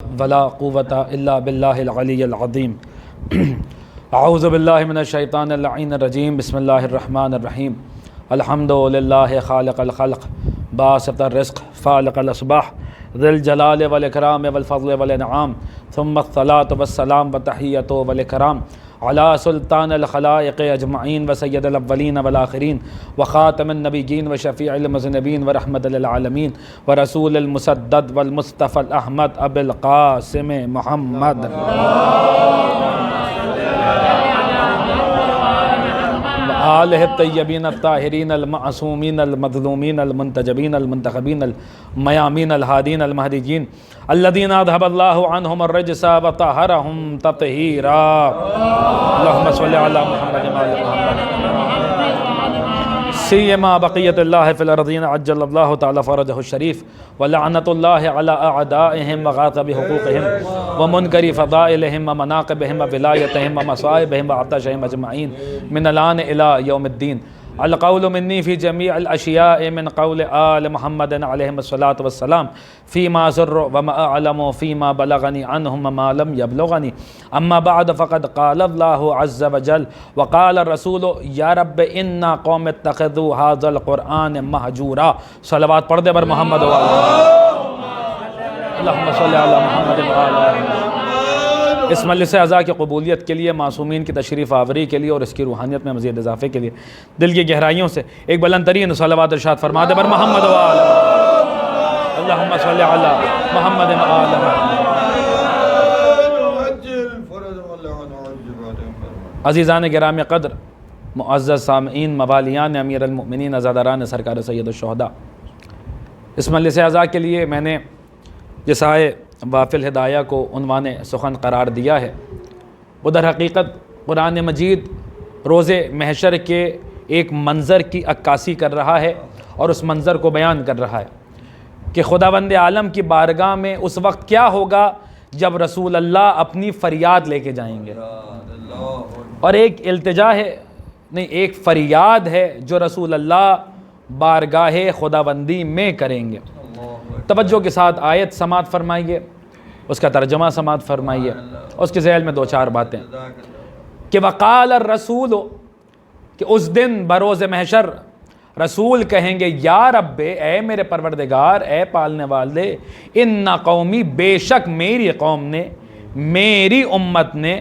ولا قوة إلا بالله العلي العظيم أعوذ بالله من الشيطان اللعين الرجيم بسم الله الرحمن الرحيم الحمد لله خالق الخلق باسط الرزق فالق الأصباح ذي الجلال والإكرام والفضل والإنعام ثم الصلاة والسلام والتحية والإكرام على سلطان الخلائق أجمعين وسيد الأولين والآخرين وخاتم النبيين وشفيع المذنبين ورحمة للعالمين ورسول المسدد والمصطفى الأحمد أبي القاسم محمد آلہ الطیبین الطاہرین المعصومین المظلومین المنتجبین المنتخبین المیامین الہادین المہدیین الذین اذھب اللہ عنہم الرجس وطہرہم تطہیرا اللہم صلی علی محمد وعلی محمد سیما بقیت اللہ فی الارضین عجل اللہ تعالی فرجہ الشریف ولعنت اللہ علی اعدائہم وغاصب حقوقہم ومنکر فضائلہم ومناقبہم وولایتہم ومصائبہم وعطشہم اجمعین من الان الی یوم الدین القول منی فی جمیع الاشیاء من قول آل محمد علیہم الصلاة والسلام فیما سر وما اعلم فیما بلغنی عنہم وما لم یبلغنی اما بعد فقد قال اللہ عز وجل وقال الرسول یا رب انا قوم اتخذوا هذا القرآن مہجورا صلوات پڑھ دے بر محمد اللہم صلی علی محمد وعلی اس مجلس عزا کی قبولیت کے لیے، معصومین کی تشریف آوری کے لیے اور اس کی روحانیت میں مزید اضافے کے لیے دل کی گہرائیوں سے ایک بلند ترین صلوات ارشاد فرما دے بر محمد وعلی اللہم صلی علی محمد وعلی عزیزان گرامی قدر، معزز سامعین، موالیان امیر المؤمنین، عزاداران سرکار سید الشہداء، اس مجلس عزا کے لیے میں نے جسائے وافل ہدایہ کو عنوان سخن قرار دیا ہے۔ وہ در حقیقت قرآن مجید روز محشر کے ایک منظر کی عکاسی کر رہا ہے اور اس منظر کو بیان کر رہا ہے کہ خداوند عالم کی بارگاہ میں اس وقت کیا ہوگا جب رسول اللہ اپنی فریاد لے کے جائیں گے، اور ایک التجا ہے، نہیں، ایک فریاد ہے جو رسول اللہ بارگاہ خداوندی میں کریں گے۔ توجہ کے ساتھ آیت سماعت فرمائیے، اس کا ترجمہ سماعت فرمائیے، اس کے ذیل میں دو چار باتیں کہ وقال الرسول، کہ اس دن بروز محشر رسول کہیں گے یا رب، اے میرے پروردگار، اے پالنے والے، ان قومی، بے شک میری قوم نے، میری امت نے،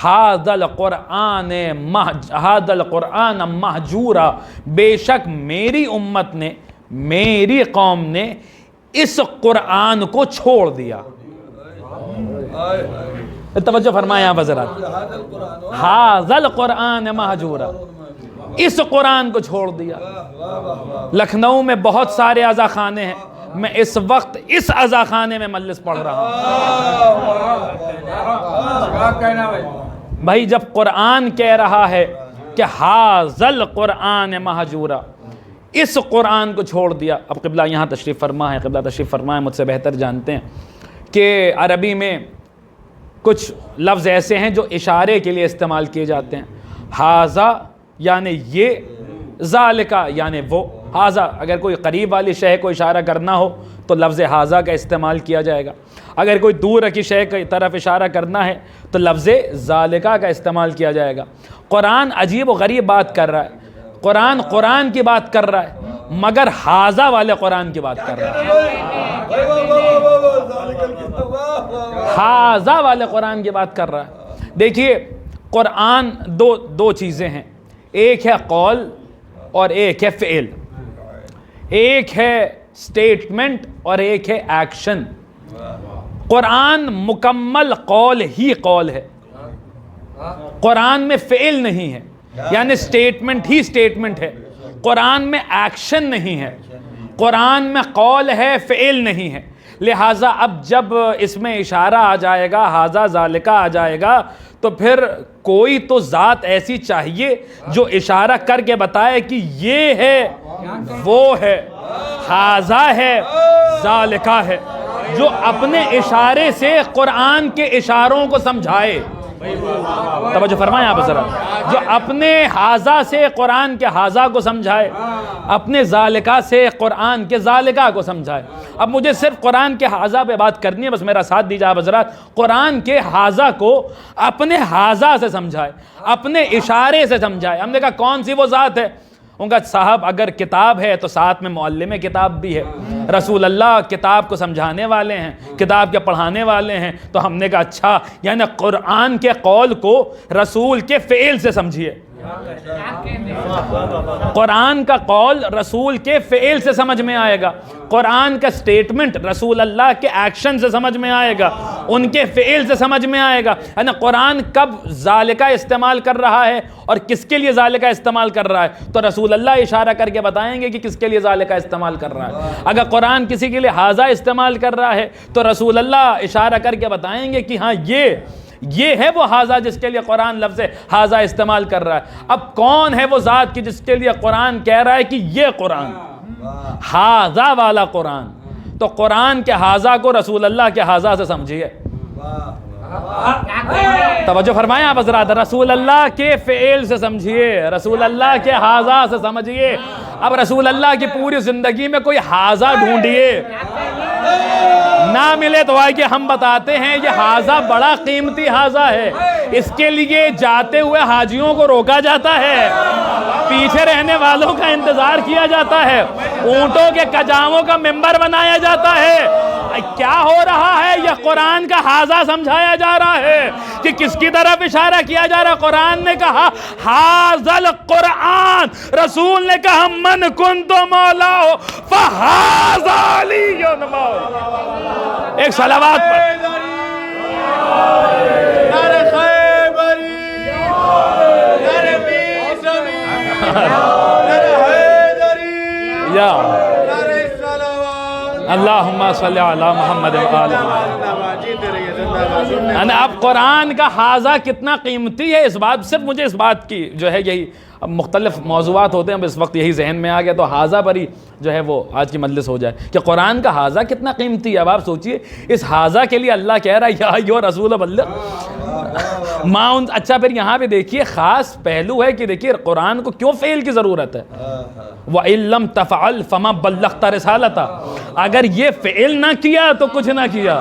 ھذا القرآن مہجورا، بے شک میری امت نے، میری قوم نے اس قرآن کو چھوڑ دیا۔ توجہ فرمائیں آپ حضرات، ھذا القرآن مہجورا، اس قرآن کو چھوڑ دیا۔ لکھنؤ میں بہت سارے عزا خانے ہیں، میں اس وقت اس عزا خانے میں مجلس پڑھ رہا ہوں۔ بھائی جب قرآن کہہ رہا ہے کہ ھذا القرآن مہجورا، اس قرآن کو چھوڑ دیا۔ اب قبلہ یہاں تشریف فرما ہے، قبلہ تشریف فرما ہے، مجھ سے بہتر جانتے ہیں کہ عربی میں کچھ لفظ ایسے ہیں جو اشارے کے لیے استعمال کیے جاتے ہیں۔ ھذا یعنی یہ، ذالکا یعنی وہ۔ ھذا اگر کوئی قریب والی شے کو اشارہ کرنا ہو تو لفظ ھذا کا استعمال کیا جائے گا، اگر کوئی دور کی شے کی طرف اشارہ کرنا ہے تو لفظ ذالکا کا استعمال کیا جائے گا۔ قرآن عجیب و غریب بات کر رہا ہے، قرآن کی بات کر رہا ہے، مگر ھذا والے قرآن کی بات کر رہا ہے، ھذا والے قرآن کی بات کر رہا ہے۔ دیکھیے قرآن دو چیزیں ہیں، ایک ہے قول اور ایک ہے فعل، ایک ہے سٹیٹمنٹ اور ایک ہے ایکشن۔ قرآن مکمل قول ہی قول ہے، قرآن میں فعل نہیں ہے، یعنی سٹیٹمنٹ ہی سٹیٹمنٹ ہے، قرآن میں ایکشن نہیں ہے، قرآن میں قول ہے، فعل نہیں ہے۔ لہٰذا اب جب اس میں اشارہ آ جائے گا، ھذا ذالکا آ جائے گا، تو پھر کوئی تو ذات ایسی چاہیے جو اشارہ کر کے بتائے کہ یہ ہے، وہ ہے، ھذا ہے، ذالکا ہے، جو اپنے اشارے سے قرآن کے اشاروں کو سمجھائے۔ توجہ فرمائیں آپ ذرا، جو اپنے حاضہ سے قرآن کے حاضہ کو سمجھائے، اپنے ذالکہ سے قرآن کے ذالکہ کو سمجھائے۔ اب مجھے صرف قرآن کے حاضہ پہ بات کرنی ہے، بس میرا ساتھ دیجیے آپ حضرات۔ قرآن کے حاضہ کو اپنے حاضہ سے سمجھائے، اپنے اشارے سے سمجھائے۔ ہم نے کہا کون سی وہ ذات ہے؟ ان کا صاحب اگر کتاب ہے تو ساتھ میں معلم کتاب بھی ہے، رسول اللہ کتاب کو سمجھانے والے ہیں، کتاب کے پڑھانے والے ہیں۔ تو ہم نے کہا اچھا، یعنی قرآن کے قول کو رسول کے فعل سے سمجھیے، قرآن کا قول رسول کے فعل سے سمجھ میں آئے گا، قرآن کا سٹیٹمنٹ رسول اللہ کے ایکشن سے سمجھ میں آئے گا، ان کے فعل سے سمجھ میں آئے گا۔ یعنی قرآن کب ذالکہ استعمال کر رہا ہے اور کس کے لیے ذالکہ استعمال کر رہا ہے، تو رسول اللہ اشارہ کر کے بتائیں گے کہ کس کے لیے ذالکہ استعمال کر رہا ہے۔ اگر قرآن کسی کے لیے حاضہ استعمال کر رہا ہے تو رسول اللہ اشارہ کر کے بتائیں گے کہ ہاں یہ ہے وہ حاضہ جس کے لیے قرآن لفظ حاضہ استعمال کر رہا ہے۔ اب کون ہے وہ ذات کی جس کے لیے قرآن کہہ رہا ہے کہ یہ قرآن حاضہ والا قرآن؟ تو قرآن کے حاضہ کو رسول اللہ کے حاضہ سے سمجھیے۔ توجہ فرمائیں آپ حضرات، رسول اللہ کے فعل سے سمجھیے، رسول اللہ کے حاضہ سے سمجھیے۔ اب رسول اللہ کی پوری زندگی میں کوئی حاضہ ڈھونڈیے، نہ ملے تو آئے کہ ہم بتاتے ہیں یہ حاضہ بڑا قیمتی حاضہ ہے، اس کے لیے جاتے ہوئے حاجیوں کو روکا جاتا ہے، پیچھے رہنے والوں کا انتظار کیا جاتا ہے، اونٹوں کے کجاووں کا ممبر بنایا جاتا ہے۔ کیا ہو رہا ہے؟ یہ قرآن کا حاضہ سمجھایا جا رہا ہے کہ کس کی طرف اشارہ کیا جا رہا ہے؟ قرآن نے کہا حاذل قرآن، رسول نے کہا من کنت مولاہ فہذا علی مولا۔ ایک صلوات پر یا اللہم صلی علی محمد وآلہ۔ اب قرآن کا حاضہ کتنا قیمتی ہے، اس بات صرف مجھے اس بات کی جو ہے یہی، اب مختلف موضوعات ہوتے ہیں، اب اس وقت یہی ذہن میں آ گیا تو حاضہ پر ہی جو ہے وہ آج کی مجلس ہو جائے کہ قرآن کا حاضہ کتنا قیمتی ہے۔ اب آپ سوچئے اس حاضہ کے لیے اللہ کہہ رہا ہے یا ایھا رسول بلغ ماؤن۔ اچھا پھر یہاں پہ دیکھیے خاص پہلو ہے کہ دیکھیے قرآن کو کیوں فعل کی ضرورت ہے، وَإِن لَّمْ تَفْعَلْ فَمَا بَلَّغْتَ رِسَالَتَهُ، اگر یہ فعل نہ کیا تو کچھ نہ کیا۔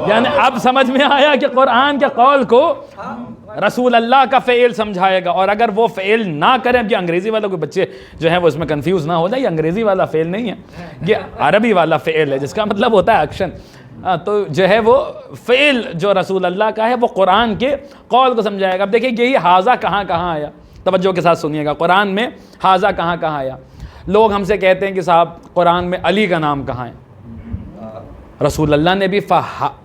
یعنی اب سمجھ میں آیا کہ قرآن کے قول کو رسول اللہ کا فعل سمجھائے گا، اور اگر وہ فعل نہ کریں، یہ انگریزی والا کوئی بچے جو ہیں وہ اس میں کنفیوز نہ ہو جائے، یہ انگریزی والا فعل نہیں ہے، یہ عربی والا فعل ہے جس کا مطلب ہوتا ہے ایکشن۔ تو جو ہے وہ فعل جو رسول اللہ کا ہے وہ قرآن کے قول کو سمجھائے گا۔ اب دیکھیں یہی حاضہ کہاں کہاں آیا، توجہ کے ساتھ سنیے گا، قرآن میں حاضہ کہاں کہاں آیا۔ لوگ ہم سے کہتے ہیں کہ صاحب قرآن میں علی کا نام کہاں ہے؟ رسول اللہ نے بھی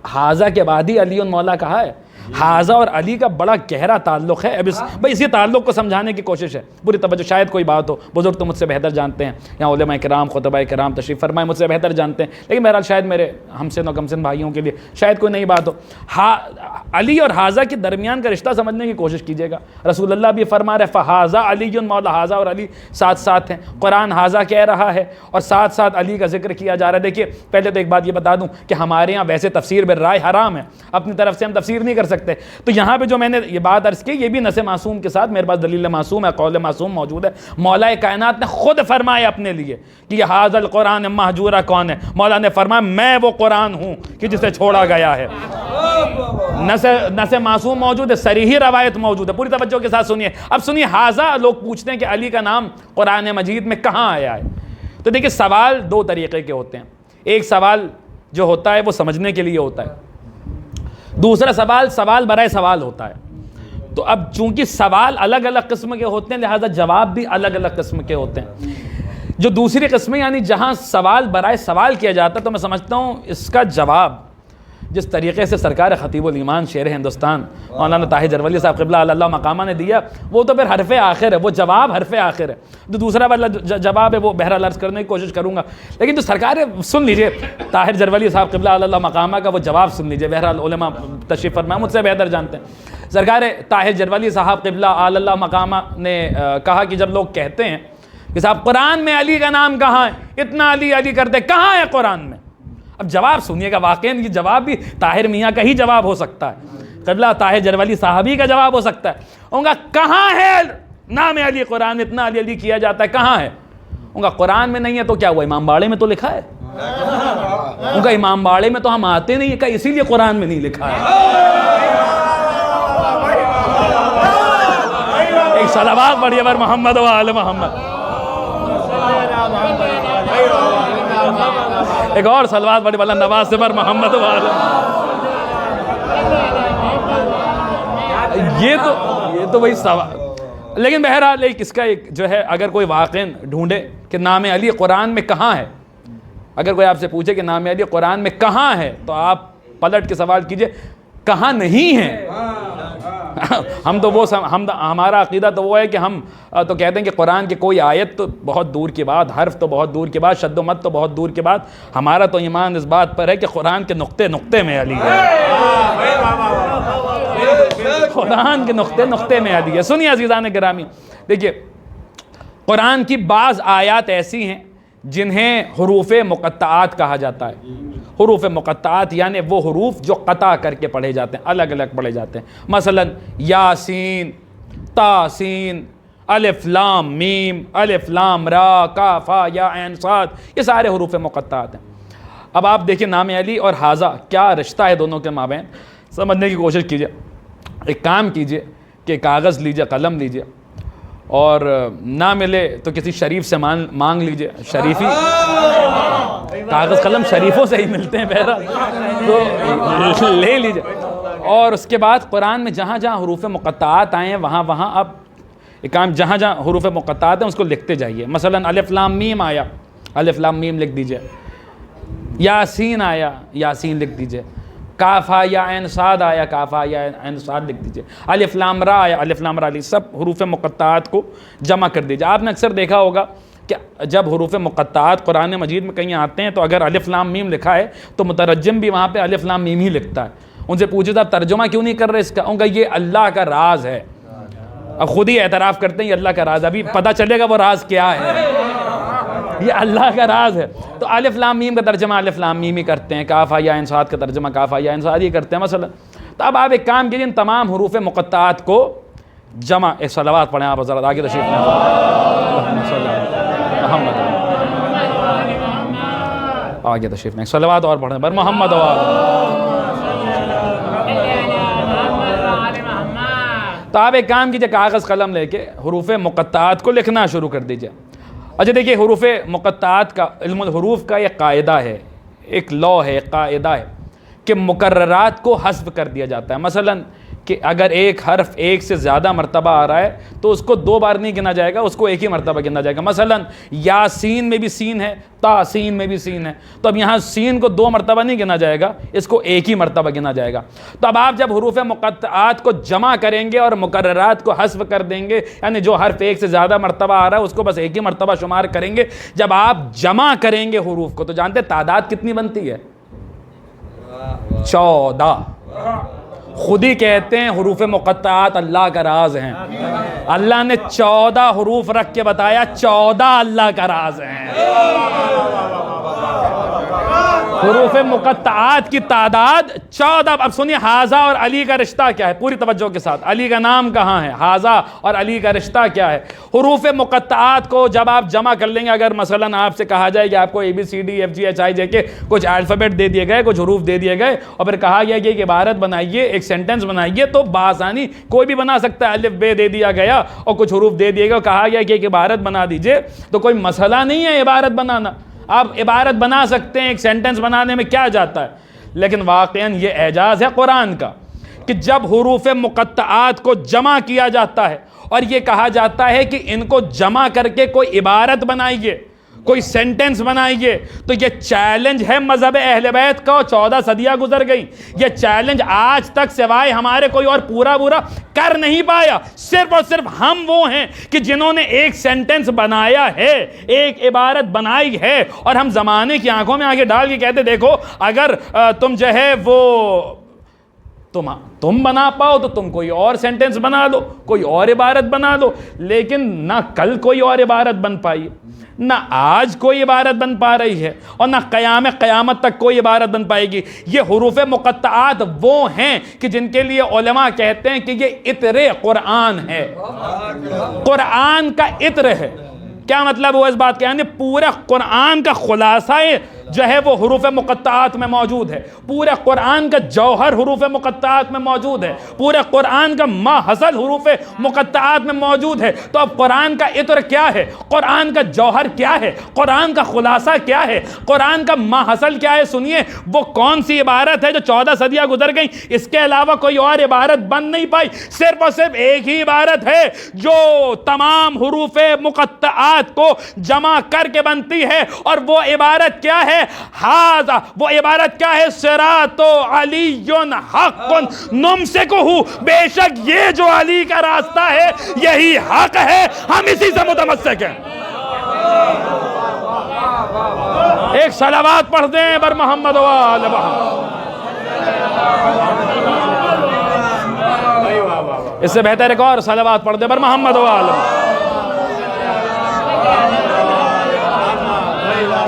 حاضہ کے بعد ہی علی مولا کہا ہے۔ حاضہ اور علی کا بڑا گہرا تعلق ہے، اب اسی تعلق کو سمجھانے کی کوشش ہے، پوری توجہ۔ شاید کوئی بات ہو، بزرگ تو مجھ سے بہتر جانتے ہیں، یہاں علماء کرام خطباء کرام تشریف فرمائے مجھ سے بہتر جانتے ہیں، لیکن بہرحال شاید میرے ہم سے و کم سن بھائیوں کے لیے شاید کوئی نئی بات ہو۔ علی اور حاضہ کے درمیان کا رشتہ سمجھنے کی کوشش کیجیے گا۔ رسول اللہ بھی فرما رہے فحاذہ علی مولا، حاضہ اور علی ساتھ ساتھ ہیں، قرآن حاضہ کہہ رہا ہے اور ساتھ ساتھ علی کا ذکر کیا جا رہا ہے۔ دیکھیے پہلے تو ایک بات یہ بتا دوں کہ ہمارے یہاں ویسے تفسیر بالرائے حرام ہے، اپنی طرف سے ہم تفسیر نہیں کر سکتے، تو یہاں پہ جو میں نے یہ بات عرض کی یہ بھی نص معصوم کے ساتھ میرے پاس دلیل معصوم ہے، قول معصوم موجود ہے۔ مولا کائنات نے خود فرمایا اپنے لیے کہ یہ حاذا القرآن مہجورہ کون ہے؟ مولا نے فرمایا میں وہ قرآن ہوں کہ جسے چھوڑا گیا ہے۔ نص معصوم موجود ہے، صریحی روایت موجود ہے، پوری توجہ کے ساتھ سنیے۔ اب سنیے حاضہ، لوگ پوچھتے ہیں کہ علی کا نام قرآن مجید میں کہاں آیا ہے؟ تو دیکھیں سوال دو طریقے کے ہوتے ہیں، ایک سوال جو ہوتا ہے وہ سمجھنے کے لیے ہوتا ہے، دوسرا سوال برائے سوال ہوتا ہے۔ تو اب چونکہ سوال الگ الگ قسم کے ہوتے ہیں لہذا جواب بھی الگ الگ قسم کے ہوتے ہیں۔ جو دوسری قسم یعنی جہاں سوال برائے سوال کیا جاتا ہے تو میں سمجھتا ہوں اس کا جواب جس طریقے سے سرکار خطیب الایمان شیر ہندوستان مولانا طاہر جرولی صاحب قبلہ اللہ مقامہ نے دیا وہ تو پھر حرف آخر ہے، وہ جواب حرف آخر ہے۔ جو دوسرا والا جواب ہے وہ بہرحال عرض کرنے کی کوشش کروں گا، لیکن جو سرکار سن لیجئے طاہر جرولی صاحب قبلہ اللہ مقامہ کا وہ جواب سن لیجئے، بہرحال علماء تشریف فرمائے مجھ سے بہتر جانتے ہیں۔ سرکار طاہر جرولی صاحب قبلہ اللہ مقامہ نے کہا کہ جب لوگ کہتے ہیں کہ صاحب قرآن میں علی کا نام کہاں ہے، اتنا علی علی کرتے کہاں ہے قرآن میں؟ اب جواب سنیے گا، واقعاً یہ جواب بھی طاہر میاں کا ہی جواب ہو سکتا ہے۔ قبلہ طاہر جروالی صحابی کا جواب ہو سکتا ہے. ان کا کہاں ہے نام علی قرآن میں اتنا علی علی کیا جاتا ہے, کہاں ہے؟ ان کا قرآن میں نہیں ہے تو کیا ہوا, امام باڑے میں تو لکھا ہے. ان کا امام باڑے میں تو ہم آتے نہیں ہے, اسی لیے قرآن میں نہیں لکھا ہے. ایک صلوات پڑھیے بر محمد و آل محمد. ایک اور صلوات پڑھیے بلند آواز سے بر محمد و آل. یہ تو وہی سوال. لیکن بہرحال اس کا ایک جو ہے, اگر کوئی واقعاً ڈھونڈے کہ نام علی قرآن میں کہاں ہے, اگر کوئی آپ سے پوچھے کہ نام علی قرآن میں کہاں ہے, تو آپ پلٹ کے سوال کیجئے کہاں نہیں ہے. ہم تو وہ ہمارا عقیدہ تو وہ ہے کہ ہم تو کہتے ہیں کہ قرآن کی کوئی آیت تو بہت دور کی بات, حرف تو بہت دور کی بات, شد و مد تو بہت دور کی بات. ہمارا تو ایمان اس بات پر ہے کہ قرآن کے نقطے نقطے میں علی ہے. قرآن کے نقطے نقطے میں علی ہے. سنیے عزیزان گرامی, دیکھیے قرآن کی بعض آیات ایسی ہیں جنہیں حروف مقطعات کہا جاتا ہے. حروف مقطعات یعنی وہ حروف جو قطع کر کے پڑھے جاتے ہیں, الگ الگ پڑھے جاتے ہیں. مثلا یاسین, تاسین, الف لام میم, الف لام را, کاف ہا یا عین صاد, یہ سارے حروف مقطعات ہیں. اب آپ دیکھیں نام علی اور حاذا کیا رشتہ ہے دونوں کے مابین, سمجھنے کی کوشش کیجئے. ایک کام کیجئے کہ کاغذ لیجئے, قلم لیجئے, اور نہ ملے تو کسی شریف سے مانگ لیجئے. شریفی کاغذ قلم شریفوں سے ہی ملتے ہیں بہرحال, تو لے لیجئے. اور اس کے بعد قرآن میں جہاں جہاں حروف مقطعات آئے ہیں وہاں اب ایک کام, جہاں جہاں حروف مقطعات ہیں اس کو لکھتے جائیے. مثلا الف لام میم آیا, الف لام میم لکھ دیجئے. یاسین آیا, یاسین لکھ دیجئے. کاف ہا یا عین صاد آیا, کاف ہا یا عین صاد لکھ دیجئے. الف لام را آیا, الف لام را لی. سب حروف مقطعات کو جمع کر دیجئے. آپ نے اکثر دیکھا ہوگا کہ جب حروف مقطعات قرآن مجید میں کہیں آتے ہیں تو اگر الف لام میم لکھا ہے تو مترجم بھی وہاں پہ الف لام میم ہی لکھتا ہے. ان سے پوچھے تھا ترجمہ کیوں نہیں کر رہے اس کا, ان کا یہ اللہ کا راز ہے. اب خود ہی اعتراف کرتے ہیں یہ اللہ کا راز ہے, ابھی پتہ چلے گا وہ راز کیا ہے. یہ اللہ کا راز ہے. تو الف لام میم کا ترجمہ الف لام میم ہی کرتے ہیں, کاف ہا یا عین صاد کا ترجمہ کاف ہا یا عین صاد ہی کرتے ہیں مثلا. تو اب آپ ایک کام کیجیے, ان تمام حروف مقطعات کو جمع, ایک صلوات پڑھیں آپ ذرا آگے تشریف محمد, آگے تشریف نہیں, صلوات اور پڑھیں بر محمد. تو آپ ایک کام کیجیے, کاغذ قلم لے کے حروف مقطعات کو لکھنا شروع کر دیجیے. اچھا دیکھیے حروف مقطعات کا, علم الحروف کا ایک قاعدہ ہے, ایک لا ہے, ایک قاعدہ ہے کہ مکررات کو حذف کر دیا جاتا ہے. مثلا کہ اگر ایک حرف ایک سے زیادہ مرتبہ آ رہا ہے تو اس کو 2 بار نہیں گنا جائے گا, اس کو ایک ہی مرتبہ گنا جائے گا. مثلا یاسین میں بھی سین ہے, تاسین میں بھی سین ہے, تو اب یہاں سین کو 2 مرتبہ نہیں گنا جائے گا, اس کو ایک ہی مرتبہ گنا جائے گا. تو اب آپ جب حروف مقطعات کو جمع کریں گے اور مکررات کو حذف کر دیں گے, یعنی جو حرف ایک سے زیادہ مرتبہ آ رہا ہے اس کو بس ایک ہی مرتبہ شمار کریں گے. جب آپ جمع کریں گے حروف کو تو جانتے تعداد کتنی بنتی ہے؟ 14. خود ہی کہتے ہیں حروف مقطعات اللہ کا راز ہیں. اللہ نے 14 حروف رکھ کے بتایا 14 اللہ کا راز ہیں. حروف مقطعات کی تعداد 14. اب سنیے حاذا اور علی کا رشتہ کیا ہے, پوری توجہ کے ساتھ. علی کا نام کہاں ہے, حاذا اور علی کا رشتہ کیا ہے. حروف مقطعات کو جب آپ جمع کر لیں گے, اگر مثلا آپ سے کہا جائے کہ آپ کو ABCDFGHI کچھ الفابیٹ دے دیے گئے, کچھ حروف دے دیے گئے, اور پھر کہا گیا کہ ایک عبارت بنائیے, ایک سینٹنس بنائیے, تو بآسانی کوئی بھی بنا سکتا ہے. الف بے دے دیا گیا اور کچھ حروف دے دیے گئے, کہا گیا کہ ایک عبارت بنا دیجئے, تو کوئی مسئلہ نہیں ہے عبارت بنانا. آپ عبارت بنا سکتے ہیں, ایک سینٹنس بنانے میں کیا جاتا ہے. لیکن واقعاً یہ اعجاز ہے قرآن کا کہ جب حروف مقطعات کو جمع کیا جاتا ہے اور یہ کہا جاتا ہے کہ ان کو جمع کر کے کوئی عبارت بنائیے, کوئی سینٹنس بنائیے, تو یہ چیلنج ہے مذہب اہل بیت کا. 14 صدیاں گزر گئی, یہ چیلنج آج تک سوائے ہمارے کوئی اور پورا کر نہیں پایا. صرف اور صرف ہم وہ ہیں کہ جنہوں نے ایک سینٹنس بنایا ہے, ایک عبارت بنائی ہے, اور ہم زمانے کی آنکھوں میں آگے ڈال کے کہتے دیکھو اگر تم جو ہے وہ تم بنا پاؤ تو تم کوئی اور سینٹنس بنا دو, کوئی اور عبارت بنا دو. لیکن نہ کل کوئی اور عبارت بن پائی, نہ آج کوئی عبارت بن پا رہی ہے اور نہ قیامت تک کوئی عبارت بن پائے گی۔ یہ حروف مقطعات وہ ہیں کہ جن کے لیے علماء کہتے ہیں کہ یہ عطر قرآن ہے، قرآن کا عطر ہے۔ کیا مطلب ہوا اس بات کا؟ یعنی پورا قرآن کا خلاصہ جو ہے وہ حروف مقطعات میں موجود ہے، پورے قرآن کا جوہر حروف مقطعات میں موجود ہے، پورے قرآن کا ما حصل حروف مقطعات میں موجود ہے۔ تو اب قرآن کا عطر کیا ہے، قرآن کا جوہر کیا ہے، قرآن کا خلاصہ کیا ہے، قرآن کا ما حصل کیا ہے؟ سنیے، وہ کون سی عبارت ہے جو 14 صدیاں گزر گئیں، اس کے علاوہ کوئی اور عبارت بن نہیں پائی، صرف اور صرف ایک ہی عبارت ہے جو تمام حروف مقطعات کو جمع کر کے بنتی ہے، اور وہ عبارت کیا ہے؟ ہاذا، وہ عبارت کیا ہے؟ صراط علی حق نمسکہ، بے شک یہ جو علی کا راستہ ہے یہی حق ہے، ہم اسی سے متمسک ہیں۔ ایک صلوات پڑھ دیں بر محمد و آل محمد۔ اس سے بہتر ایک اور صلوات پڑھ دیں بر محمد و آل محمد۔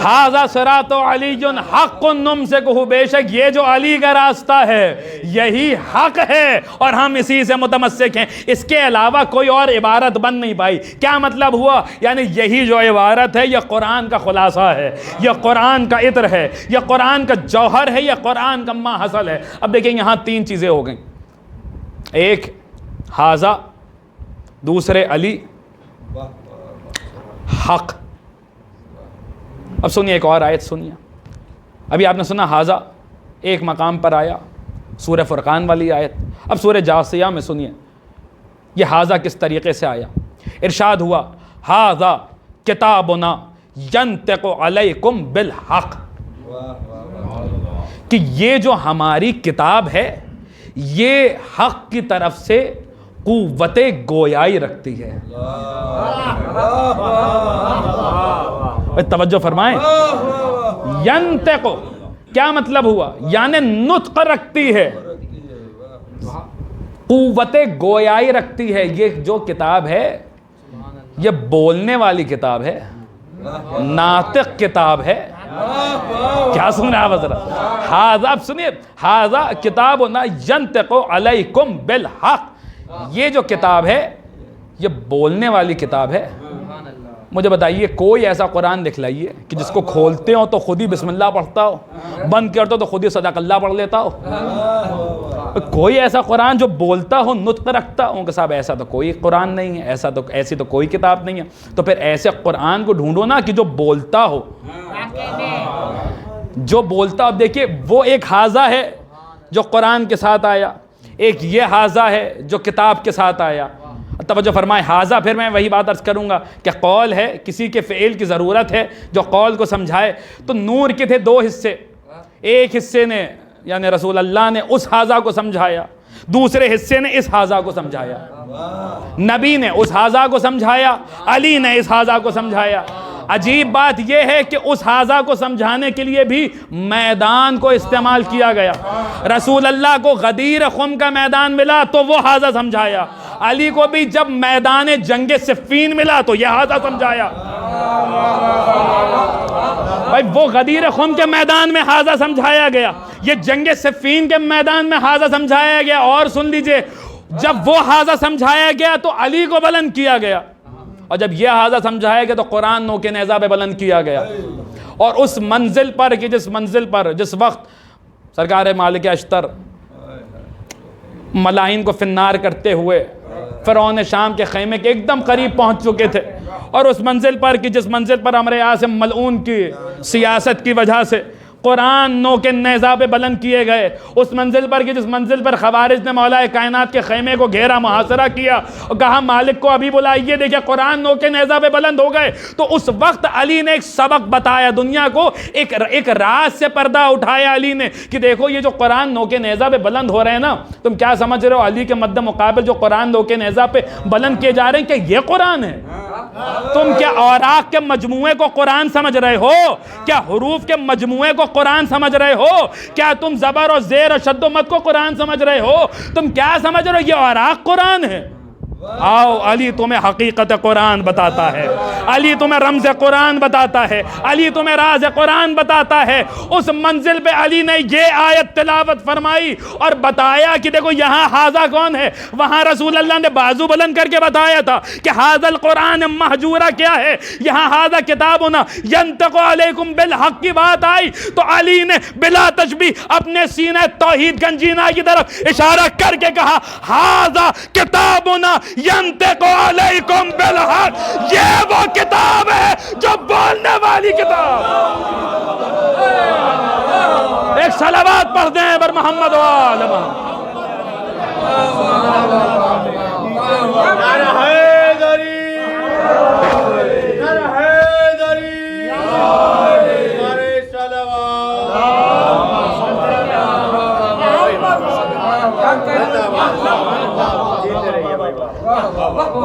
ھذا صراط علی حق نمسکہ، بے شک یہ جو علی کا راستہ ہے یہی حق ہے اور ہم اسی سے متمسک ہیں، اس کے علاوہ کوئی اور عبارت بن نہیں پائی۔ کیا مطلب ہوا؟ یعنی یہی جو عبارت ہے یہ قرآن کا خلاصہ ہے، یہ قرآن کا عطر ہے، یہ قرآن کا جوہر ہے، یہ قرآن کا ما حصل ہے۔ اب دیکھیں یہاں 3 چیزیں ہو گئیں، ایک ھذا، دوسرے علی، حق۔ اب سنیے ایک اور آیت سنیے، ابھی آپ نے سنا ھذا ایک مقام پر آیا، سورہ فرقان والی آیت۔ اب سورہ جاثیہ میں سنیے یہ ھذا کس طریقے سے آیا۔ ارشاد ہوا ھذا کتابنا ینطق علیکم بالحق، کہ یہ جو ہماری کتاب ہے یہ حق کی طرف سے قوت گویائی رکھتی ہے۔ توجہ فرمائیں، ینطق کیا مطلب ہوا؟ یعنی نطق رکھتی ہے، قوت گویائی رکھتی ہے۔ یہ جو کتاب ہے یہ بولنے والی کتاب ہے، ناطق کتاب ہے۔ کیا سن رہے ہیں آپ حضرت؟ ھذا، اب سنیے، ھذا کتابنا ینطق علیکم بالحق، یہ جو کتاب ہے یہ بولنے والی کتاب ہے۔ مجھے بتائیے کوئی ایسا قرآن دکھلائیے کہ جس کو کھولتے ہو تو خود ہی بسم اللہ پڑھتا ہو، بند کرتے ہو تو خود ہی صدق اللہ پڑھ لیتا ہو۔ کوئی ایسا قرآن جو بولتا ہو، نطق رکھتا ہو؟ کہ صاحب ایسا تو کوئی قرآن نہیں ہے، ایسی تو کوئی کتاب نہیں ہے۔ تو پھر ایسے قرآن کو ڈھونڈو نا کہ جو بولتا ہو، جو بولتا ہو۔ دیکھیے وہ ایک ھذا ہے جو قرآن کے ساتھ آیا، ایک یہ ھذا ہے جو کتاب کے ساتھ آیا۔ توجہ فرمائے، ھذا پھر میں وہی بات عرض کروں گا کہ قول ہے، کسی کے فعل کی ضرورت ہے جو قول کو سمجھائے۔ تو نور کے تھے 2 حصے، ایک حصے نے یعنی رسول اللہ نے اس ھذا کو سمجھایا، دوسرے حصے نے اس ھذا کو سمجھایا۔ نبی نے اس ھذا کو سمجھایا، علی نے اس ھذا کو سمجھایا۔ عجیب بات یہ ہے کہ اس ھذا کو سمجھانے کے لیے بھی میدان کو استعمال کیا گیا۔ رسول اللہ کو غدیر خم کا میدان ملا تو وہ ھذا سمجھایا، علی کو بھی جب میدان جنگ صفین ملا تو یہ ھذا سمجھایا۔ بھائی وہ غدیر خم کے میدان میں ھذا سمجھایا گیا، یہ جنگ صفین کے میدان میں ھذا سمجھایا گیا۔ اور سن لیجئے، جب وہ ھذا سمجھایا گیا تو علی کو بلند کیا گیا، اور جب یہ ھذا سمجھایا گیا تو قرآن نو کے نیزہ پہ بلند کیا گیا۔ اور اس منزل پر کہ جس منزل پر جس وقت سرکار مالک اشتر ملاحین کو فنار کرتے ہوئے فرعون شام کے خیمے کے ایک دم قریب پہنچ چکے تھے، اور اس منزل پر کہ جس منزل پر عمرو عاصم ملعون کی سیاست کی وجہ سے قرآن نو کے نیزہ پہ بلند کیے گئے، اس منزل پر کہ جس منزل پر خوارج نے مولا کائنات کے خیمے کو گھیرا، محاصرہ کیا اور کہا مالک کو ابھی بلائیے، دیکھیں قرآن نو کے نیزہ پہ بلند ہو گئے، تو اس وقت علی نے ایک سبق بتایا دنیا کو، ایک راز سے پردہ اٹھایا علی نے کہ دیکھو یہ جو قرآن نو کے نیزہ پہ بلند ہو رہے ہیں نا، تم کیا سمجھ رہے ہو علی کے مد مقابل جو قرآن نو کے نیزہ پہ بلند کیے جا رہے ہیں کہ یہ قرآن ہے؟ تم کیا اوراق کے مجموعے کو قرآن سمجھ رہے ہو؟ کیا حروف کے مجموعے کو قرآن سمجھ رہے ہو؟ کیا تم زبر و زیر و شد و مد کو قرآن سمجھ رہے ہو؟ تم کیا سمجھ رہے ہو یہ اوراق قرآن ہے؟ آؤ علی تمہیں حقیقت قرآن بتاتا ہے، علی تمہیں رمز قرآن بتاتا ہے، علی تمہیں راز قرآن بتاتا ہے۔ اس منزل پہ علی نے یہ آیت تلاوت فرمائی اور بتایا کہ دیکھو یہاں حاضہ کون ہے۔ وہاں رسول اللہ نے بازو بلند کر کے بتایا تھا کہ حاضہ القرآن محجورہ کیا ہے، یہاں حاضہ کتابنا ینطق علیکم بالحق کی بات آئی تو علی نے بلا تشبیہ اپنے سینہ توحید گنجینہ کی طرف اشارہ کر کے کہا حاضہ کتابنا ینطق علیکم بالحق، یہ وہ کتاب ہے جو بولنے والی کتاب۔ ایک صلوات پڑھ دیں بر محمد و آل محمد۔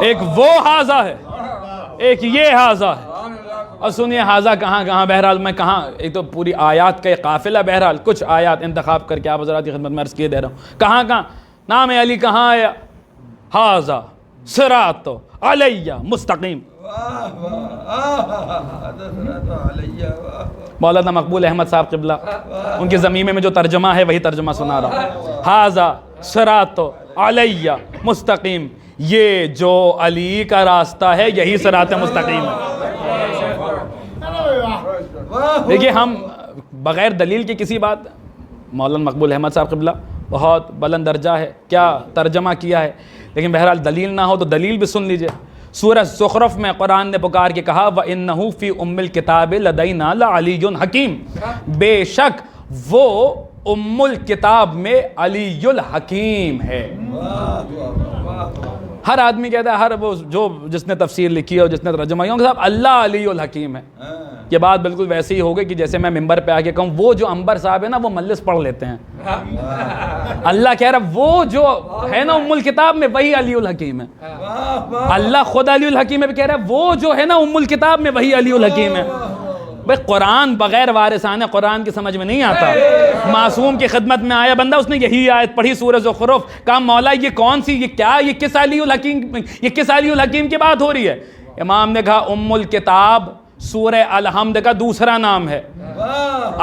ایک وہ حاضہ ہے، ایک یہ حاضہ ہے۔ اور سنیے حاضہ کہاں کہاں، بہرحال میں کہاں، ایک تو پوری آیات کا ایک قافلہ، بہرحال کچھ آیات انتخاب کر کے آپ حضرات کی خدمت میں عرض کیے دے رہا ہوں۔ کہاں کہاں نام علی کہاں آیا؟ حاضہ صراط علیہ مستقیم۔ مولانا مقبول احمد صاحب قبلہ ان کے ضمیمے میں جو ترجمہ ہے وہی ترجمہ سنا رہا ہوں۔ حاضہ صراط علیہ مستقیم، یہ جو علی کا راستہ ہے یہی صراط مستقیم ہے۔ دیکھیے ہم بغیر دلیل کے کسی بات، مولانا مقبول احمد صاحب قبلہ بہت بلند درجہ ہے، کیا ترجمہ کیا ہے، لیکن بہرحال دلیل نہ ہو تو دلیل بھی سن لیجئے۔ سورہ زخرف میں قرآن نے پکار کے کہا وَإِنَّهُ فِي أُمِّ الْكِتَابِ لَدَيْنَا لَعَلِيٌّ حَكِيمٌ، بے شک وہ ام الکتاب میں علی الحکیم ہے۔ ہر آدمی کہتا ہے، ہر وہ جو جس نے تفسیر لکھی ہے اور جس نے ترجمہ کیا، صاحب اللہ علی الحکیم ہے۔ یہ بات بالکل ویسے ہی ہوگی کہ جیسے میں ممبر پہ آ کے کہوں وہ جو انبر صاحب ہے نا وہ مجلس پڑھ لیتے ہیں۔ اللہ کہہ رہا وہ جو ہے نا ام الکتاب میں وہی علی الحکیم ہے۔ اللہ خود علی الحکیم ہے، کہہ رہا ہے وہ جو ہے نا ام الکتاب میں وہی علی الحکیم ہے۔ بھئی قرآن بغیر وارثان قرآن کی سمجھ میں نہیں آتا۔ معصوم کی خدمت میں آیا بندہ، اس نے یہی آیت پڑھی سورہ زخرف، کہا مولا یہ کون سی، یہ کیا، یہ کس علی الحکیم کی بات ہو رہی ہے؟ امام نے کہا ام الکتاب سورہ الحمد کا دوسرا نام ہے،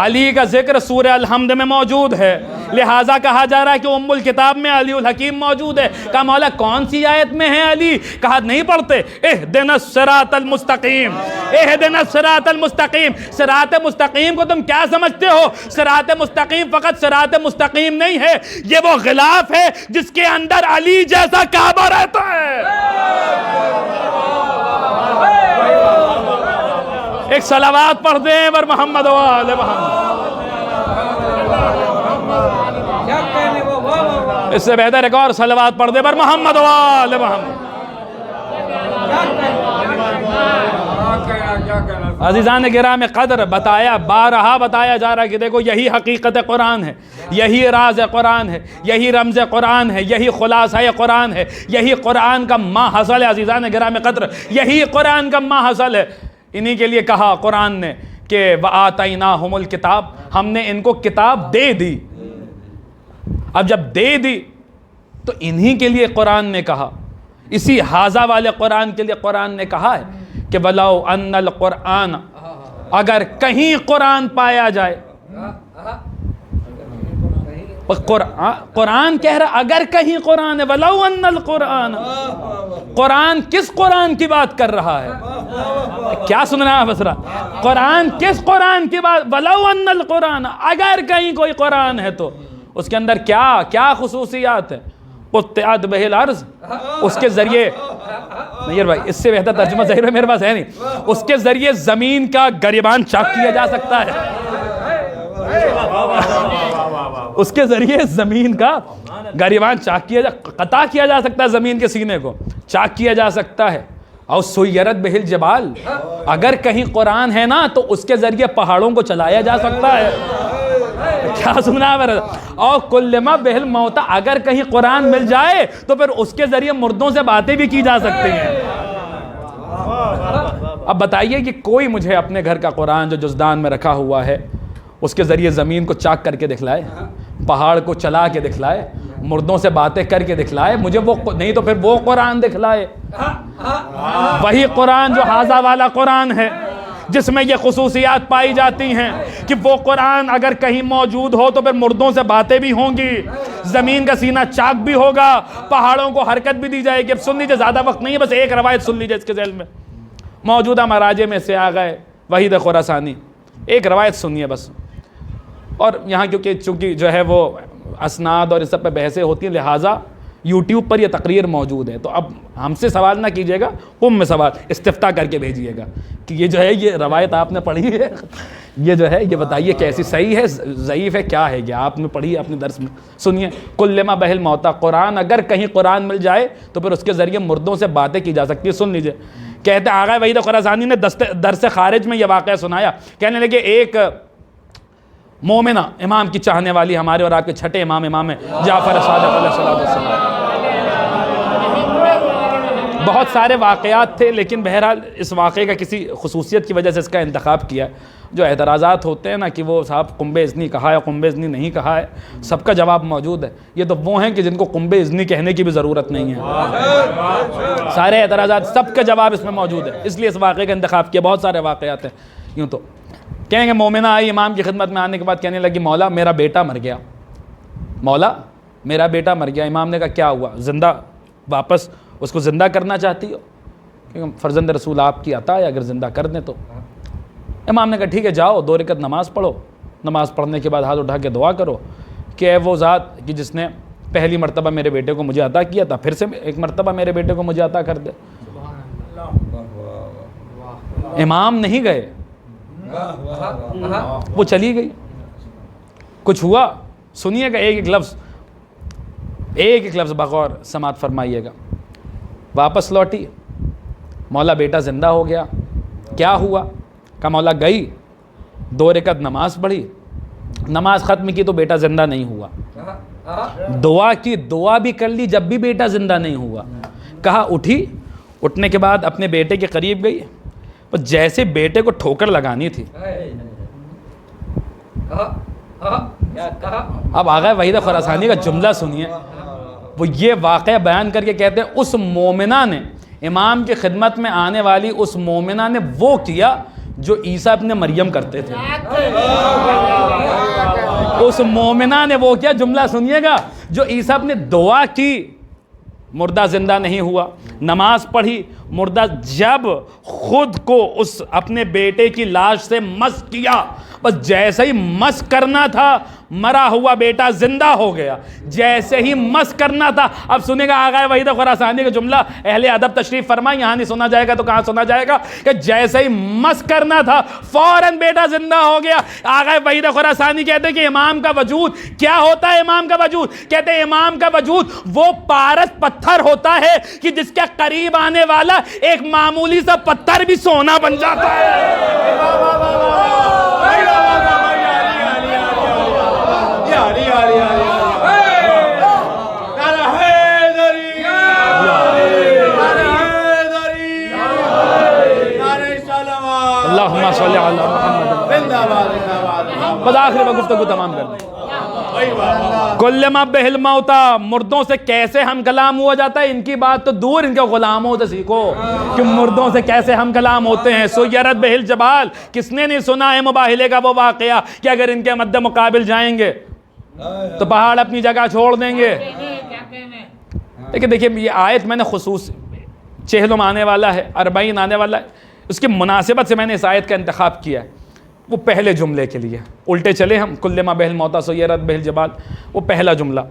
علی کا ذکر سورہ الحمد میں موجود ہے، لہٰذا کہا جا رہا ہے کہ ام الکتاب میں علی الحکیم موجود ہے۔ کہا مولا کون سی آیت میں ہے علی؟ کہا نہیں پڑھتے اہدنا الصراط المستقیم، اہدنا الصراط المستقیم۔ صراط مستقیم کو تم کیا سمجھتے ہو؟ صراط مستقیم فقط صراط مستقیم نہیں ہے، یہ وہ غلاف ہے جس کے اندر علی جیسا کعبہ رہتا ہے۔ ایک صلوات پڑھ دیں بر محمد و آل محمد۔ اس سے بہتر ایک اور صلوات پڑھ دیں بر محمد و آل محمد۔ عزیزان گرام قدر، بتایا بارہا بتایا جا رہا ہے کہ دیکھو یہی حقیقت قرآن ہے، یہی راز قرآن ہے، یہی رمز قرآن ہے، یہی خلاصہ قرآن ہے، یہی قرآن کا ما حصل ہے۔ عزیزان گرام قدر، یہی قرآن کا ما حصل ہے۔ انہی کے لیے کہا قرآن نے کہ وَآتَيْنَاهُمُ الْكِتَابِ، ہم نے ان کو کتاب دے دی۔ اب جب دے دی تو انہی کے لیے قرآن نے کہا، اسی حاضہ والے قرآن کے لیے قرآن نے کہا ہے کہ وَلَوْ أَنَّ الْقُرْآنَ، اگر کہیں قرآن پایا جائے، قرآن کہہ رہا اگر کہیں قرآن ہے، وَلَوْ أَنَّ الْقُرْآنَ، قرآن کس قرآن کی بات کر رہا ہے؟ کیا سن رہا ہے بسرا؟ قرآن کس قرآن کی بات؟ وَلَوْ أَنَّ الْقُرْآنَ، اگر کہیں کوئی قرآن ہے تو اس کے اندر کیا خصوصیات ہے؟ قطعت بہ الارض، اس کے ذریعے، نیر بھائی اس سے بہتر ترجمہ ظاہر ہے میرے پاس ہے نہیں، اس کے ذریعے زمین کا گریبان چاک کیا جا سکتا ہے، اس کے ذریعے زمین کا گریبان چاک کیا قطع کیا جا سکتا ہے، زمین کے سینے کو چاک کیا جا سکتا ہے۔ اور سیرت بہ الجبال، اگر کہیں قرآن ہے نا تو اس کے ذریعے پہاڑوں کو چلایا جا سکتا ہے۔ کیا سنا ہے؟ اور کلما بہ الموت، اگر کہیں قرآن مل جائے تو پھر اس کے ذریعے مردوں سے باتیں بھی کی جا سکتی ہیں۔ اب بتائیے کہ کوئی مجھے اپنے گھر کا قرآن جو جزدان میں رکھا ہوا ہے اس کے ذریعے زمین کو چاک کر کے دکھلائے، پہاڑ کو چلا کے دکھلائے، مردوں سے باتیں کر کے دکھلائے مجھے، وہ نہیں تو پھر وہ قرآن دکھلائے، وہی قرآن جو حاضہ والا قرآن ہے، جس میں یہ خصوصیات پائی جاتی ہیں کہ وہ قرآن اگر کہیں موجود ہو تو پھر مردوں سے باتیں بھی ہوں گی، زمین کا سینہ چاک بھی ہوگا، پہاڑوں کو حرکت بھی دی جائے گی۔ اب سن لیجیے، زیادہ وقت نہیں ہے، بس ایک روایت سن لیجیے اس کے ذیل میں، موجودہ مراجع میں سے آ گئے وحید خراسانی، ایک روایت سنیے بس۔ اور یہاں چونکہ جو ہے وہ اسناد اور اس سب پہ بحثیں ہوتی ہیں، لہٰذا یوٹیوب پر یہ تقریر موجود ہے، تو اب ہم سے سوال نہ کیجیے گا، قم میں سوال استفتاء کر کے بھیجیے گا کہ یہ جو ہے یہ روایت آپ نے پڑھی ہے، یہ جو ہے یہ بتائیے کیسی صحیح ہے ضعیف ہے کیا ہے، یہ آپ نے پڑھی ہے اپنے درس میں۔ سنیے، کلما بہل موتا، قرآن اگر کہیں قرآن مل جائے تو پھر اس کے ذریعے مردوں سے باتیں کی جا سکتی ہے۔ سن لیجیے، کہتے ہیں آغا وحید خراسانی نے درس خارج میں یہ واقعہ سنایا، کہنے لگے ایک مومنہ امام کی چاہنے والی، ہمارے اور آپ کے چھٹے امام جعفر صادق علیہ السلام، بہت سارے واقعات تھے لیکن بہرحال اس واقعے کا کسی خصوصیت کی وجہ سے اس کا انتخاب کیا ہے۔ جو اعتراضات ہوتے ہیں نا کہ وہ صاحب قنبِ اذنی کہا ہے، قنبِ اذنی نہیں کہا ہے، سب کا جواب موجود ہے۔ یہ تو وہ ہیں کہ جن کو قنبِ اذنی کہنے کی بھی ضرورت نہیں ہے، سارے اعتراضات سب کا جواب اس میں موجود ہے، اس لیے اس واقعے کا انتخاب کیا۔ بہت سارے واقعات ہیں۔ یوں تو کہیں گے مومنہ آئی امام کی خدمت میں آنے کے بعد کہنے لگی مولا میرا بیٹا مر گیا، مولا میرا بیٹا مر گیا۔ امام نے کہا کیا ہوا؟ زندہ واپس اس کو زندہ کرنا چاہتی ہو؟ کیونکہ فرزند رسول آپ کی عطا ہے، اگر زندہ کر دیں تو۔ امام نے کہا ٹھیک ہے جاؤ 2 رکعت نماز پڑھو، نماز پڑھنے کے بعد ہاتھ اٹھا کے دعا کرو کہ اے وہ ذات کہ جس نے پہلی مرتبہ میرے بیٹے کو مجھے عطا کیا تھا، پھر سے ایک مرتبہ میرے بیٹے کو مجھے عطا کر دے۔ امام نہیں گئے، وہ چلی گئی۔ کچھ ہوا؟ سنیے گا ایک ایک لفظ بغور سماعت فرمائیے گا۔ واپس لوٹی، مولا بیٹا زندہ ہو گیا، کیا ہوا؟ کہا مولا گئی 2 رکعت نماز پڑھی، نماز ختم کی تو بیٹا زندہ نہیں ہوا، دعا کی، دعا بھی کر لی جب بھی بیٹا زندہ نہیں ہوا۔ کہا اٹھی، اٹھنے کے بعد اپنے بیٹے کے قریب گئی، اور جیسے بیٹے کو ٹھوکر لگانی تھی، اب آغا وحید خراسانی کا جملہ سنیے، وہ یہ واقعہ بیان کر کے کہتے ہیں اس مومنہ نے، امام کی خدمت میں آنے والی اس مومنہ نے وہ کیا جو عیسیٰ ابن مریم کرتے تھے۔ اس مومنہ نے وہ کیا، جملہ سنیے گا، جو عیسیٰ نے دعا کی، مردہ زندہ نہیں ہوا، نماز پڑھی، مردہ جب خود کو اس اپنے بیٹے کی لاش سے مس کیا، بس جیسے ہی مس کرنا تھا مرا ہوا بیٹا زندہ ہو گیا، جیسے ہی مس کرنا تھا۔ اب سنے گا آغا وحید خراسانی کا جملہ، اہل ادب تشریف فرمائیں، یہاں نہیں سنا جائے گا تو کہاں سنا جائے گا، کہ جیسے ہی مس کرنا تھا فوراً بیٹا زندہ ہو گیا۔ آغا وحید خراسانی کہتے ہیں کہ امام کا وجود کیا ہوتا ہے؟ امام کا وجود کہتے ہیں امام کا وجود وہ پارس پتھر ہوتا ہے کہ جس کے قریب آنے والا ایک معمولی سا پتھر بھی سونا بن جاتا ہے۔ اللہم صلی علی محمد، بس آخر میں گفتگو تمام کر دیں۔ کلما بہل موتا، مردوں سے کیسے ہم کلام ہوا جاتا ہے، ان کی بات تو دور، ان کے غلاموں سے سیکھو کہ مردوں سے کیسے ہم کلام ہوتے ہیں۔ سیرت بہل جبال، کس نے نہیں سنا ہے مباہلے کا وہ واقعہ کہ اگر ان کے مد مقابل جائیں گے تو پہاڑ اپنی جگہ چھوڑ دیں گے۔ لیکن دیکھیے یہ آیت میں نے خصوص 40 آنے والا ہے، 40 آنے والا ہے، اس کی مناسبت سے میں نے اس آیت کا انتخاب کیا ہے۔ وہ پہلے جملے کے لیے الٹے چلے ہم، کلما بہل موتا سیرت بہل جبال، وہ پہلا جملہ،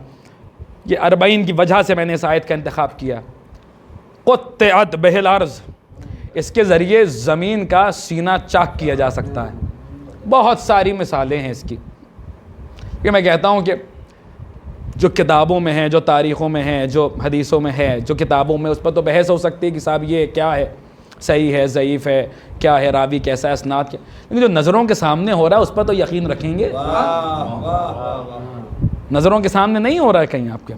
یہ 40 کی وجہ سے میں نے اس آیت کا انتخاب کیا۔ قطعت بہل ارض، اس کے ذریعے زمین کا سینہ چاک کیا جا سکتا ہے۔ بہت ساری مثالیں ہیں اس کی، کہ میں کہتا ہوں کہ جو کتابوں میں ہیں، جو تاریخوں میں ہیں، جو حدیثوں میں ہے، جو کتابوں میں، اس پر تو بحث ہو سکتی ہے کہ صاحب یہ کیا ہے، صحیح ہے، ضعیف ہے، کیا ہے، راوی کیسا ہے، اسناد کیا، لیکن جو نظروں کے سامنے ہو رہا ہے اس پر تو یقین رکھیں گے۔ نظروں کے سامنے نہیں ہو رہا ہے کہیں آپ کے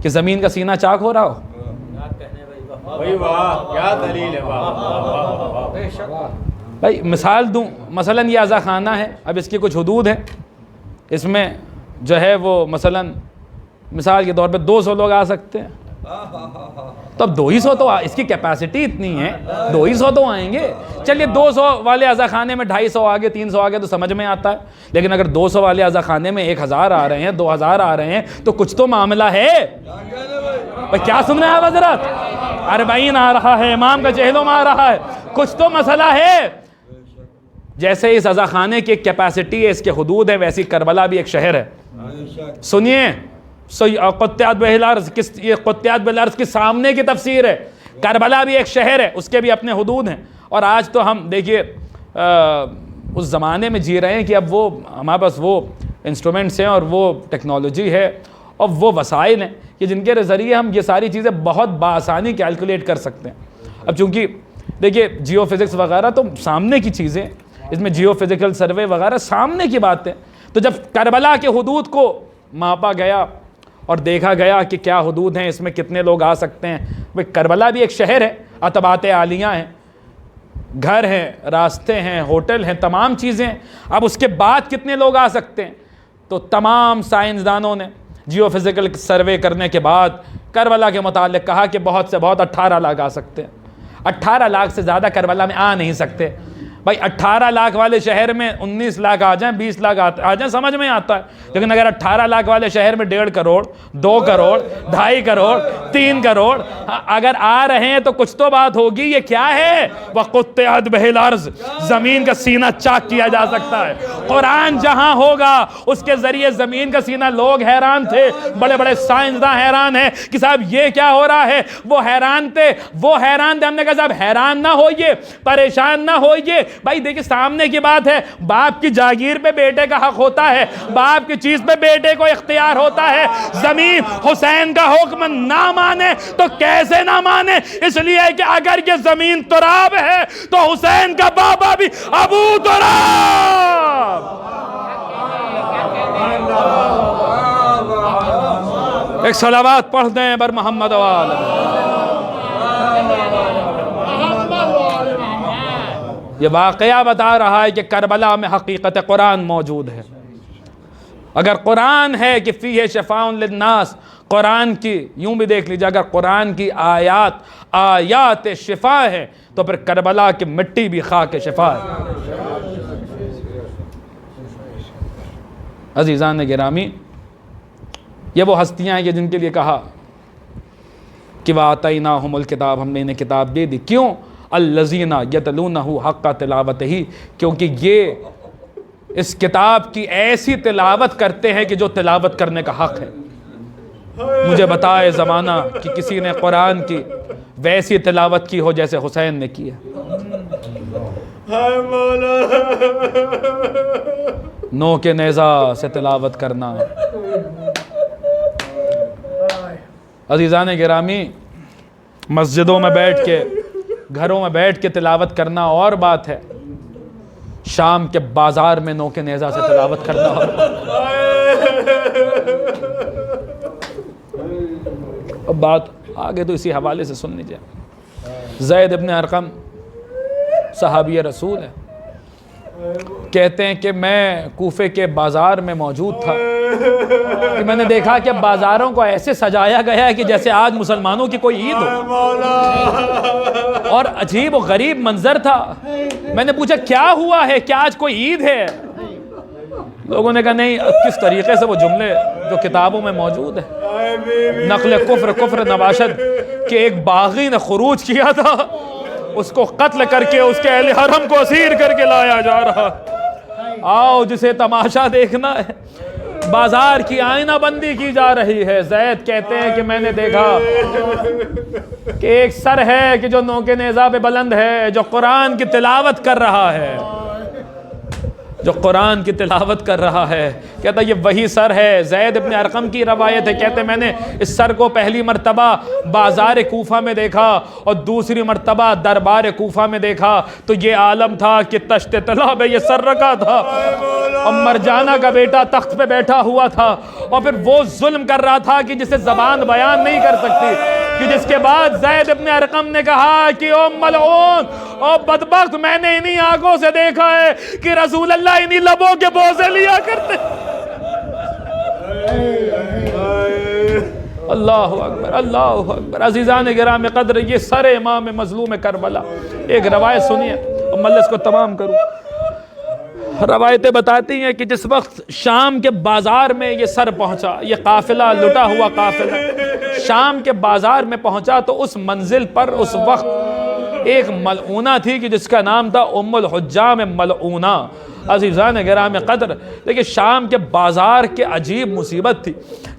کہ زمین کا سینہ چاک ہو رہا ہو۔ بھائی مثال دوں، مثلاً یہ عزا خانہ ہے، اب اس کی کچھ حدود ہیں، اس میں جو ہے وہ مثلاً مثال کے طور پہ 200 لوگ آ سکتے ہیں، تو اب 200 تو اس کی کیپیسٹی اتنی ہے، 200 تو آئیں گے. چلیے 200 والے عزا خانے میں 250 آگے 300 آگے تو سمجھ میں آتا ہے، لیکن اگر 200 والے عزا خانے میں 1000 آ رہے ہیں، 2000 آ رہے ہیں، تو کچھ تو معاملہ ہے. بھائی کیا سن رہے ہیں آپ حضرات؟ 40 آ رہا ہے، امام کا چہلم آ رہا ہے، کچھ تو مسئلہ ہے. جیسے اس عزا خانے کی ایک کیپیسٹی ہے، اس کے حدود ہے، ویسی کربلا بھی ایک شہر ہے. سنیے، قطعت بالارض کے سامنے کی تفسیر ہے. کربلا بھی ایک شہر ہے، اس کے بھی اپنے حدود ہیں. اور آج تو ہم دیکھیے اس زمانے میں جی رہے ہیں کہ اب وہ ہمارے پاس وہ انسٹرومنٹس ہیں اور وہ ٹیکنالوجی ہے اور وہ وسائل ہیں کہ جن کے ذریعے ہم یہ ساری چیزیں بہت بآسانی کیلکولیٹ کر سکتے ہیں. اب چونکہ دیکھیے جیو فزکس وغیرہ تو سامنے کی چیزیں، اس میں جیو فزیکل سروے وغیرہ سامنے کی باتیں. تو جب کربلا کے حدود کو ماپا گیا اور دیکھا گیا کہ کیا حدود ہیں، اس میں کتنے لوگ آ سکتے ہیں. بھئی کربلا بھی ایک شہر ہے، عتبات عالیہ ہیں، گھر ہیں، راستے ہیں، ہوٹل ہیں، تمام چیزیں. اب اس کے بعد کتنے لوگ آ سکتے ہیں؟ تو تمام سائنسدانوں نے جیو فزیکل سروے کرنے کے بعد کربلا کے متعلق کہا کہ بہت سے بہت 18 لاکھ آ سکتے ہیں. 18 لاکھ سے زیادہ کربلا میں آ نہیں سکتے. بھائی 18 لاکھ والے شہر میں 19 لاکھ آ جائیں، 20 لاکھ آ جائیں، سمجھ میں آتا ہے. لیکن اگر 18 لاکھ والے شہر میں 1.5 کروڑ، 2 کروڑ، 2.5 کروڑ، 3 کروڑ اگر آ رہے ہیں تو کچھ تو بات ہوگی. یہ کیا ہے؟ وَقُطِّعَتْ بِهِ الْأَرْضُ، زمین کا سینہ چاک کیا جا سکتا ہے. قرآن جہاں ہوگا اس کے ذریعے زمین کا سینہ. لوگ حیران تھے، بڑے بڑے سائنسداں حیران ہیں کہ صاحب یہ کیا ہو رہا ہے. وہ حیران تھے. ہم نے کہا صاحب حیران نہ ہوئیے، پریشان نہ ہوئیے. بھائی دیکھیں سامنے کی بات ہے، باپ کی جاگیر پہ بیٹے کا حق ہوتا ہے، باپ کی چیز پہ بیٹے کو اختیار ہوتا ہے. زمین حسین کا حکم نہ مانے تو کیسے نہ مانے؟ اس لیے کہ اگر یہ زمین تراب ہے تو حسین کا بابا بھی ابو تراب. ایک صلوات پڑھ دیں بر محمد وآلہ. یہ واقعہ بتا رہا ہے کہ کربلا میں حقیقت قرآن موجود ہے. اگر قرآن ہے کہ فیہ شفاء للناس، قرآن کی یوں بھی دیکھ لیجیے، اگر قرآن کی آیات شفا ہے تو پھر کربلا کی مٹی بھی خاک شفا ہے. عزیزان گرامی، یہ وہ ہستیاں ہیں کہ جن کے لیے کہا کہ وَآتَيْنَاهُمُ الْكِتَابَ، ہم نے انہیں کتاب دے دی. کیوں؟ الَّذِينَ يَتْلُونَهُ حَقَّ تِلَاوَتِهِ، کیونکہ یہ اس کتاب کی ایسی تلاوت کرتے ہیں کہ جو تلاوت کرنے کا حق ہے. مجھے بتائے زمانہ کہ کسی نے قرآن کی ویسی تلاوت کی ہو جیسے حسین نے کی ہے. نو کے نیزہ سے تلاوت کرنا. عزیزان گرامی، مسجدوں میں بیٹھ کے، گھروں میں بیٹھ کے تلاوت کرنا اور بات ہے، شام کے بازار میں نو کے نیزہ سے تلاوت کرنا اور اب بات آگے تو اسی حوالے سے سن لیجیے. زید ابن ارقم صحابی رسول ہے، کہتے ہیں کہ میں کوفے کے بازار میں موجود تھا کہ میں نے دیکھا کہ بازاروں کو ایسے سجایا گیا ہے کہ جیسے آج مسلمانوں کی کوئی عید ہو، اور عجیب و غریب منظر تھا. میں نے پوچھا کیا ہوا ہے، کیا آج کوئی عید ہے؟ لوگوں نے کہا نہیں، کس طریقے سے وہ جملے جو کتابوں میں موجود ہیں، نقل کفر نباشد کہ ایک باغی نے خروج کیا تھا، اس کو قتل کر کے اس کے اہل حرم کو اسیر کر کے لایا جا رہا. آؤ جسے تماشا دیکھنا ہے، بازار کی آئینہ بندی کی جا رہی ہے. زید کہتے ہیں کہ میں نے دیکھا کہ ایک سر ہے کہ جو نو کے نیزہ پہ بلند ہے، جو قرآن کی تلاوت کر رہا ہے، جو قرآن کی تلاوت کر رہا ہے. کہتا یہ وہی سر ہے. زید ابن ارقم کی روایت ہے، کہتے میں نے اس سر کو پہلی مرتبہ بازار کوفہ میں دیکھا اور دوسری مرتبہ دربار کوفہ میں دیکھا تو یہ عالم تھا کہ تشت طلا پہ یہ سر رکھا تھا اور مرجانہ کا بیٹا تخت پہ بیٹھا ہوا تھا، اور پھر وہ ظلم کر رہا تھا کہ جسے زبان بیان نہیں کر سکتی. کہ جس کے بعد زید ابن ارقم نے کہا کہ او ملعون، او بدبخت، میں نے انہی آنکھوں سے دیکھا ہے کہ رسول اللہ انہی لبوں کے بوسے لیا کرتے. اللہ اکبر اللہ اکبر۔ عزیزان گرامی قدر، یہ سر امام مظلوم کربلا، ایک روایت سنیے اور مجلس کو تمام کروں۔ روایتیں بتاتی ہیں کہ جس وقت شام کے بازار میں یہ سر پہنچا، یہ قافلہ لٹا ہوا قافلہ شام کے بازار میں پہنچا، تو اس منزل پر اس وقت ایک ملعونہ تھی کہ جس کا نام تھا ام الحجام ملعونہ۔ عزیزان گرامی قدر، دیکھیں شام کے بازار کے عجیب مصیبت تھی،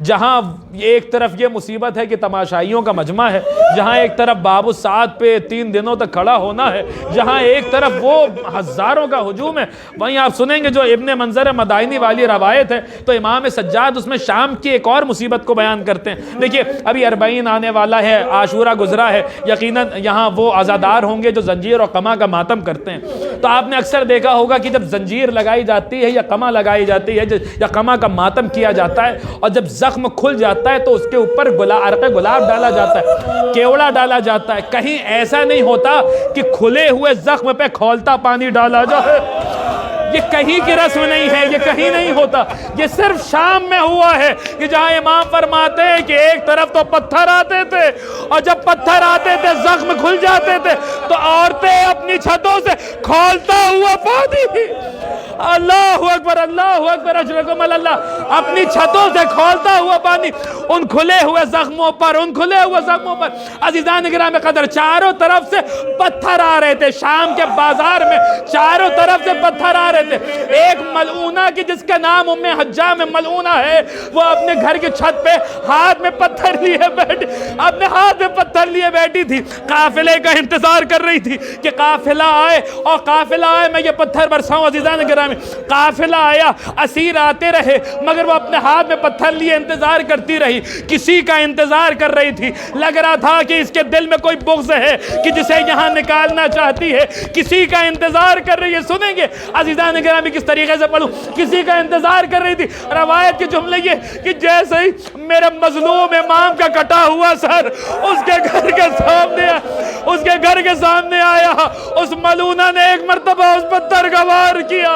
جہاں ایک طرف یہ مصیبت ہے کہ تماشائیوں کا مجمع ہے، جہاں ایک طرف باب الساعت پہ 3 دنوں تک کھڑا ہونا ہے، جہاں ایک طرف وہ ہزاروں کا ہجوم ہے، وہیں آپ سنیں گے جو ابن منظر مدائنی والی روایت ہے، تو امام سجاد اس میں شام کی ایک اور مصیبت کو بیان کرتے ہیں۔ دیکھیے ابھی 40 آنے والا ہے، عاشورہ گزرا ہے، یقیناً یہاں وہ عزادار ہوں گے جو زنجیر اور قمع کا ماتم کرتے ہیں۔ تو آپ نے اکثر دیکھا ہوگا کہ جب زنجیر لگائی جاتی ہے یا قمع لگائی جاتی ہے یا قمع کا ماتم کیا جاتا ہے، اور جب زخم کھل جاتا ہے تو اس کے اوپر عرق گلاب ڈالا جاتا ہے، کیوڑا ڈالا جاتا ہے۔ کہیں ایسا نہیں ہوتا کہ کھلے ہوئے زخم پہ کھولتا پانی ڈالا جائے، یہ کہیں کی رسم نہیں ہے، یہ کہیں نہیں ہوتا، یہ صرف شام میں ہوا ہے کہ جہاں امام فرماتے ہیں کہ ایک طرف تو پتھر آتے تھے، اور جب پتھر آتے تھے زخم کھل جاتے تھے تو عورتیں اپنی چھتوں سے کھولتا ہوا پانی، اللہ اکبر اللہ اکبر اجرکم اللہ، اپنی چھتوں سے کھولتا ہوا پانی ان کھلے ہوئے زخموں پر، ان کھلے ہوئے زخموں پر۔ عزیزان گرامی قدر، چاروں طرف سے پتھر آ رہے تھے، شام کے بازار میں چاروں طرف سے پتھر آ رہے تھے۔ ایک ملعونہ کی جس کا نام ام حجام ملعونہ ہے، وہ اپنے گھر کی چھت پہ ہاتھ میں پتھر لیے بیٹھی، اپنے ہاتھ میں پتھر لیے بیٹھی تھی، قافلے کا انتظار کر رہی تھی کہ قافلہ آئے اور قافلہ آئے میں یہ پتھر برساؤں۔ عزیزان گرامی، قافلہ آیا، اسیر آتے رہے، مگر وہ اپنے ہاتھ میں پتھر لیے انتظار کرتی رہی، کسی کا انتظار کر رہی تھی۔ لگ رہا تھا کہ اس کے دل میں کوئی بغض ہے کہ جسے یہاں نکالنا چاہتی ہے، کسی کا انتظار کر رہی ہے۔ سنیں گے عزیزان گرامی کس طریقے سے پڑھوں، کسی کا انتظار کر رہی تھی۔ روایت کے جملے یہ کہ جیسے ہی میرے مظلوم امام کا کٹا ہوا سر اس کے گھر کے سامنے آیا، اس ملعونہ نے ایک مرتبہ اس پتھر کا وار کیا،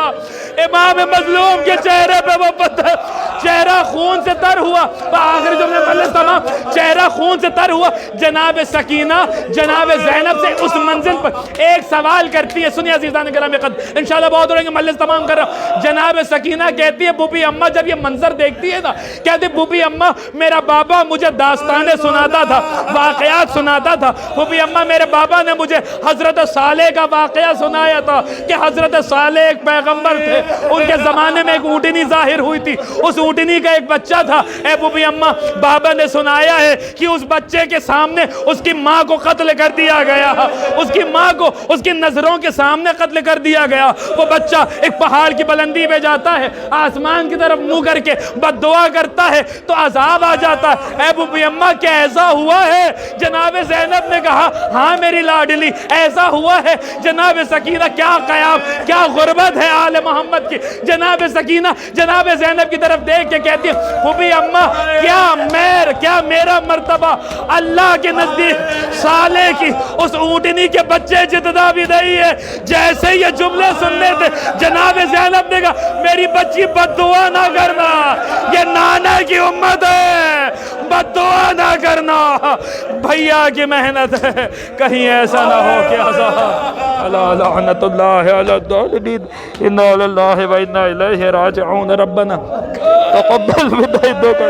امام مظلوم کے چہرے پہ وہ پتھر، چہرہ خون سے تر ہوا۔ آخری جملے پہلے تمام، چہرہ خون سے تر ہوا۔ جناب سکینہ جناب زینب سے اس منزل پر ایک سوال کرتی ہے، سنیے عزیزان گرامی قدر، انشاءاللہ بہت ہو رہے ہیں، مجلس تمام کر رہا ہوں۔ جناب سکینہ کہتی ہے، بوبی اماں جب یہ منظر دیکھتی ہے نا، کہتی بوبی اماں میرا بابا مجھے داستانیں سناتا تھا، واقعات سناتا تھا، بوبی اماں میرے بابا نے مجھے حضرت صالح کا واقعہ سنایا تھا کہ حضرت صالح ایک پیغمبر تھے، ان کے زمانے میں ایک اونٹنی ظاہر ہوئی تھی، اس اونٹنی کا ایک بچہ تھا، اے بوبی اماں بابا نے سنایا ہے کہ اس بچے کے سامنے اس کی ماں کو قتل کر دیا گیا، اس کی ماں کو اس کی نظروں کے سامنے قتل کر دیا گیا۔ وہ بچہ ایک پہاڑ کی بلندی پہ جاتا ہے، آسمان کی طرف منہ کر کے بد دعا کرتا ہے تو عذاب آ جاتا ہے۔ اے بوبی اماں کیا ایسا ہوا ہے؟ جناب زینب نے کہا ہاں میری لاڈلی ایسا ہوا ہے۔ جناب سکینہ کیا قیام، کیا غربت ہے آل محمد کی۔ جناب سکینہ جناب زینب کی طرف دیکھ کے کہتی ہے بوبی اماں کیا میرا مرتبہ اللہ کے نزدیک صالح کی اس اونٹنی کے بچے جتنا بھی نہیں ہے۔ جیسے یہ جملے سننے تھے جناب زینب نے کہا میری بچی بد دعا نہ کرنا، یہ نانا کی امت ہے، بد دعا نہ کرنا، بھیا کی محنت ہے، کہیں ایسا نہ ہو کہ عذاب لعنت اللہ علی الظالمین، انا للہ و انا الیہ راجعون۔ ربنا تقبل منا انک